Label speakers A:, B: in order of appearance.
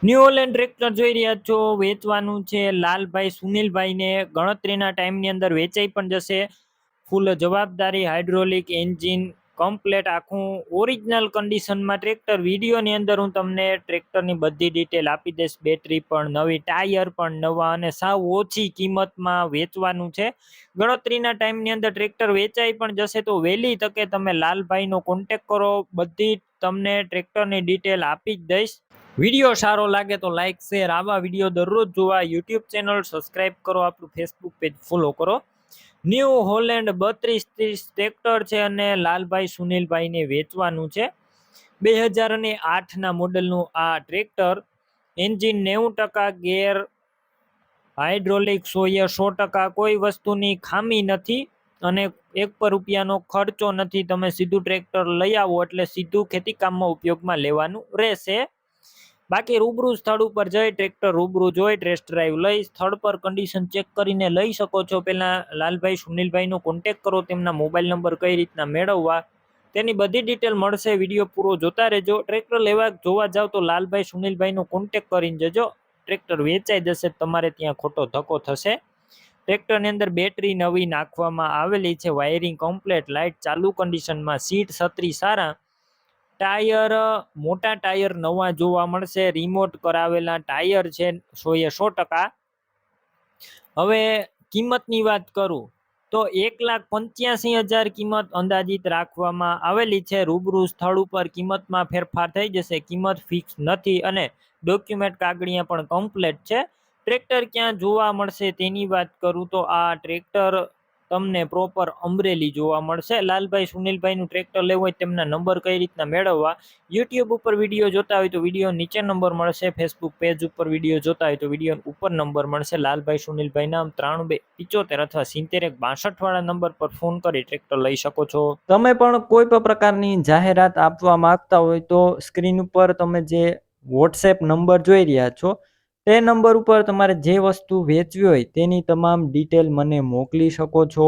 A: New Holland tractor જોઈ રહ્યા છો, વેચવાનું છે લાલભાઈ સુનિલભાઈને. ગણતરીના ટાઈમની અંદર વેચાઈ પણ જશે. ફૂલ જવાબદારી, હાઇડ્રોલિક એન્જિન કમ્પ્લેટ, આખું ઓરિજિનલ કન્ડિશનમાં ટ્રેક્ટર. વિડીયોની અંદર હું તમને ટ્રેક્ટરની બધી ડિટેલ આપી દઈશ. બેટરી પણ નવી, ટાયર પણ નવા અને સાવ ઓછી કિંમતમાં વેચવાનું છે. ગણતરીના ટાઈમની અંદર ટ્રેક્ટર વેચાઈ પણ જશે, તો વહેલી તકે તમે લાલભાઈનો કોન્ટેક કરો. બધી તમને ટ્રેક્ટરની ડિટેલ આપી જ દઈશ. વિડીયો સારો લાગે તો લાઈક શેર, આવા વિડીયો દરરોજ જોવા યુટ્યુબ ચેનલ સબસ્ક્રાઇબ કરો, આપણું ફેસબુક પેજ ફોલો કરો. ન્યુ હોલેન્ડ 3230 ટ્રેક્ટર છે અને લાલભાઈ સુનિલભાઈને વેચવાનું છે. 2008ના મોડલનું આ ટ્રેક્ટર. એન્જિન 90%, ગેર હાઇડ્રોલિક 100%, કોઈ વસ્તુની ખામી નથી અને ₹1 ખર્ચો નથી. તમે સીધું ટ્રેક્ટર લઈ આવો એટલે સીધું ખેતી કામમાં ઉપયોગમાં લેવાનું રહેશે. બાકી રૂબરૂ સ્થળ ઉપર જઈ ટ્રેક્ટર રૂબરૂ જોઈ ટેસ્ટ ડ્રાઈવ લઈ સ્થળ પર કન્ડિશન ચેક કરીને લઈ શકો છો. પહેલા લાલભાઈ સુનિલભાઈનો કોન્ટેક કરો, તેમના મોબાઈલ નંબર કઈ રીતના મેળવવા તેની બધી ડિટેલ મળશે. વિડીયો પૂરો જોતા રહેજો. ટ્રેક્ટર લેવા જોવા જાવ તો લાલભાઈ સુનિલભાઈનો કોન્ટેક કરીને જજો. ટ્રેક્ટર વેચાઈ જશે, તમારે ત્યાં ખોટો ધક્કો થશે. ટ્રેક્ટરની અંદર બેટરી નવી નાખવામાં આવેલી છે, વાયરિંગ કમ્પ્લેટ, લાઇટ ચાલુ કન્ડિશનમાં, સીટ છત્રી સારા, ટાયર મોટા ટાયર નવા જોવા મળશે. રિમોટ કરાવેલા ટાયર છે 100%. હવે કિંમતની વાત કરું તો 1,85,000 કિંમત અંદાજિત રાખવામાં આવેલી છે. રૂબરૂ સ્થળ ઉપર કિંમતમાં ફેરફાર થઈ જશે, કિંમત ફિક્સ નથી અને ડોક્યુમેન્ટ કાગળિયા પણ કમ્પ્લેટ છે. ટ્રેક્ટર ક્યાં જોવા મળશે તેની વાત કરું તો આ ટ્રેક્ટર તમને પ્રોપર અમરેલી જોવા મળશે. લાલભાઈ સુનિલભાઈનું ટ્રેક્ટર લેવું હોય તેમના નંબર કઈ રીતના મેળવવા, યુટ્યુબ ઉપર વિડીયો જોતા હોય તો વિડીયો નીચે નંબર મળશે. ફેસબુક પેજ ઉપર વિડીયો જોતા હોય તો વિડીયો ઉપર નંબર મળશે. લાલભાઈ સુનિલભાઈ નામ 9275 અથવા 7062 વાળા નંબર પર ફોન કરી ટ્રેક્ટર લઈ શકો છો. તમે પણ કોઈ પણ પ્રકારની જાહેરાત આપવા માંગતા હોય તો સ્ક્રીન ઉપર તમે જે વોટ્સએપ નંબર જોઈ રહ્યા છો તે નંબર ઉપર તમારે જે વસ્તુ વેચવી હોય તેની તમામ ડિટેલ મને મોકલી શકો છો.